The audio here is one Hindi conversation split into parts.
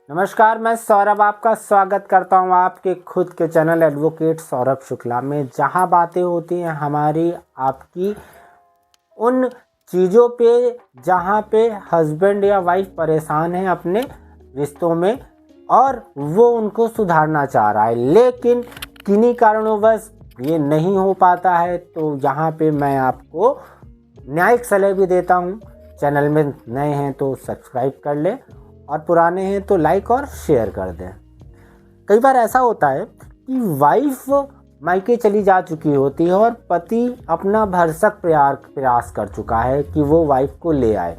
नमस्कार, मैं सौरभ आपका स्वागत करता हूं आपके खुद के चैनल एडवोकेट सौरभ शुक्ला में, जहां बातें होती हैं हमारी आपकी उन चीज़ों पे जहां पे हस्बैंड या वाइफ परेशान है अपने रिश्तों में और वो उनको सुधारना चाह रहा है, लेकिन किन्हीं कारणोंवश ये नहीं हो पाता है। तो यहाँ पे मैं आपको न्यायिक सलाह भी देता हूँ। चैनल में नए हैं तो सब्सक्राइब कर लें और पुराने हैं तो लाइक और शेयर कर दें। कई बार ऐसा होता है कि वाइफ मायके चली जा चुकी होती है और पति अपना भरसक प्रयास कर चुका है कि वो वाइफ को ले आए,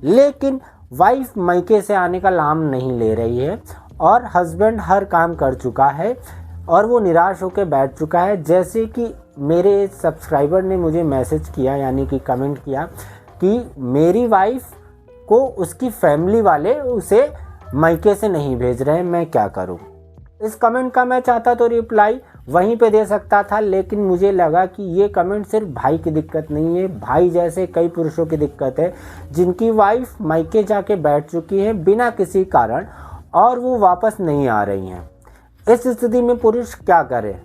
लेकिन वाइफ मायके से आने का नाम नहीं ले रही है और हस्बैंड हर काम कर चुका है और वो निराश होकर बैठ चुका है। जैसे कि मेरे सब्सक्राइबर ने मुझे मैसेज किया, यानी कि कमेंट किया कि मेरी वाइफ को उसकी फैमिली वाले उसे मायके से नहीं भेज रहे हैं, मैं क्या करूं। इस कमेंट का मैं चाहता तो रिप्लाई वहीं पे दे सकता था, लेकिन मुझे लगा कि ये कमेंट सिर्फ भाई की दिक्कत नहीं है, भाई जैसे कई पुरुषों की दिक्कत है जिनकी वाइफ मायके जाके बैठ चुकी है बिना किसी कारण और वो वापस नहीं आ रही हैं। इस स्थिति में पुरुष क्या करे?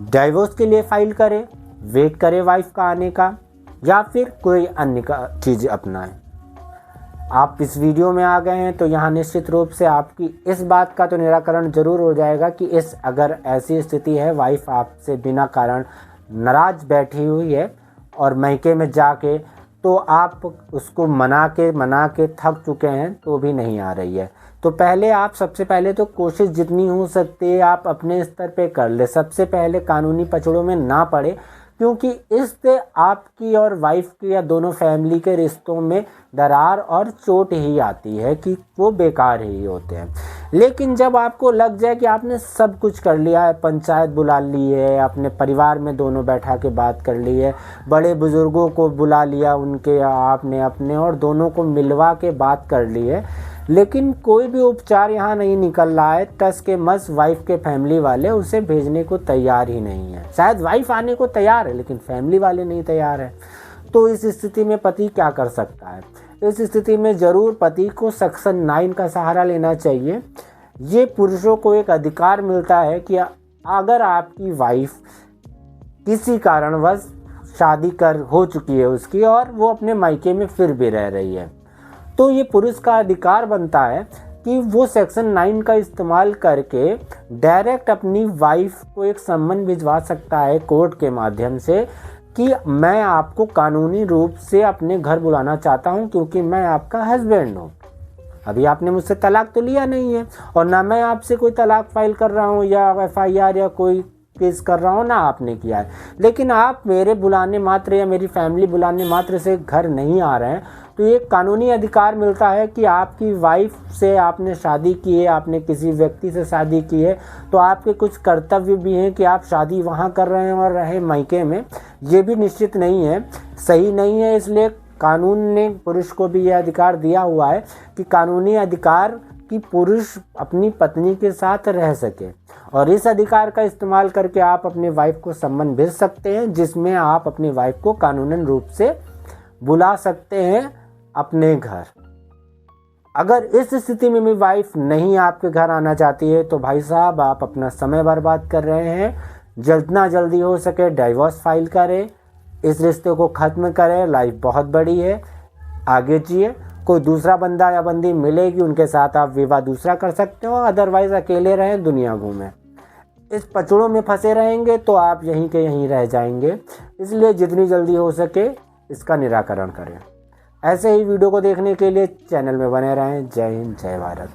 डाइवोर्स के लिए फाइल करे, वेट करे वाइफ का आने का, या फिर कोई अन्य चीज़ अपनाए। आप इस वीडियो में आ गए हैं तो यहाँ निश्चित रूप से आपकी इस बात का तो निराकरण जरूर हो जाएगा कि अगर ऐसी स्थिति है, वाइफ आपसे बिना कारण नाराज बैठी हुई है और मायके में जाके तो आप उसको मना के थक चुके हैं तो भी नहीं आ रही है, तो सबसे पहले तो कोशिश जितनी हो सकती है आप अपने स्तर पे कर ले। सबसे पहले कानूनी पचड़ों में ना पड़े, क्योंकि इससे आपकी और वाइफ की या दोनों फैमिली के रिश्तों में दरार और चोट ही आती है कि वो बेकार ही होते हैं। लेकिन जब आपको लग जाए कि आपने सब कुछ कर लिया है, पंचायत बुला ली है, अपने परिवार में दोनों बैठा के बात कर ली है, बड़े बुजुर्गों को बुला लिया उनके या आपने अपने, और दोनों को मिलवा के बात कर ली है, लेकिन कोई भी उपचार यहाँ नहीं निकल रहा है, टस के मस वाइफ के फैमिली वाले उसे भेजने को तैयार ही नहीं है। शायद वाइफ आने को तैयार है लेकिन फैमिली वाले नहीं तैयार है। तो इस स्थिति में पति क्या कर सकता है? इस स्थिति में ज़रूर पति को सेक्शन 9 का सहारा लेना चाहिए। ये पुरुषों को एक अधिकार मिलता है कि अगर आपकी वाइफ किसी कारणवश शादी हो चुकी है उसकी और वो अपने मायके में फिर भी रह रही है, तो ये पुरुष का अधिकार बनता है कि वो सेक्शन 9 का इस्तेमाल करके डायरेक्ट अपनी वाइफ को एक सम्मन भिजवा सकता है कोर्ट के माध्यम से कि मैं आपको कानूनी रूप से अपने घर बुलाना चाहता हूं क्योंकि मैं आपका हस्बैंड हूं। अभी आपने मुझसे तलाक तो लिया नहीं है और ना मैं आपसे कोई तलाक फाइल कर रहा हूं या FIR या कोई केस कर रहा हूँ, ना आपने किया है, लेकिन आप मेरे बुलाने मात्र या मेरी फैमिली बुलाने मात्र से घर नहीं आ रहे हैं, तो ये कानूनी अधिकार मिलता है कि आपकी वाइफ से आपने शादी की है, आपने किसी व्यक्ति से शादी की है, तो आपके कुछ कर्तव्य भी हैं कि आप शादी वहाँ कर रहे हैं और रहे मायके में, ये भी निश्चित नहीं है, सही नहीं है। इसलिए कानून ने पुरुष को भी यह अधिकार दिया हुआ है कि कानूनी अधिकार कि पुरुष अपनी पत्नी के साथ रह सके, और इस अधिकार का इस्तेमाल करके आप अपनी वाइफ को सम्मन भेज सकते हैं, जिसमें आप अपनी वाइफ को कानूनन रूप से बुला सकते हैं अपने घर। अगर इस स्थिति में भी वाइफ नहीं आपके घर आना चाहती है तो भाई साहब आप अपना समय बर्बाद कर रहे हैं। जितना जल्दी हो सके डाइवोर्स फाइल करें, इस रिश्ते को ख़त्म करें। लाइफ बहुत बड़ी है, आगे जिए। कोई दूसरा बंदा या बंदी मिलेगी, उनके साथ आप विवाह दूसरा कर सकते हो, अदरवाइज अकेले रहें, दुनिया घूमें। इस पचड़ों में फंसे रहेंगे तो आप यहीं के यहीं रह जाएंगे। इसलिए जितनी जल्दी हो सके इसका निराकरण करें। ऐसे ही वीडियो को देखने के लिए चैनल में बने रहें। जय हिंद, जय भारत।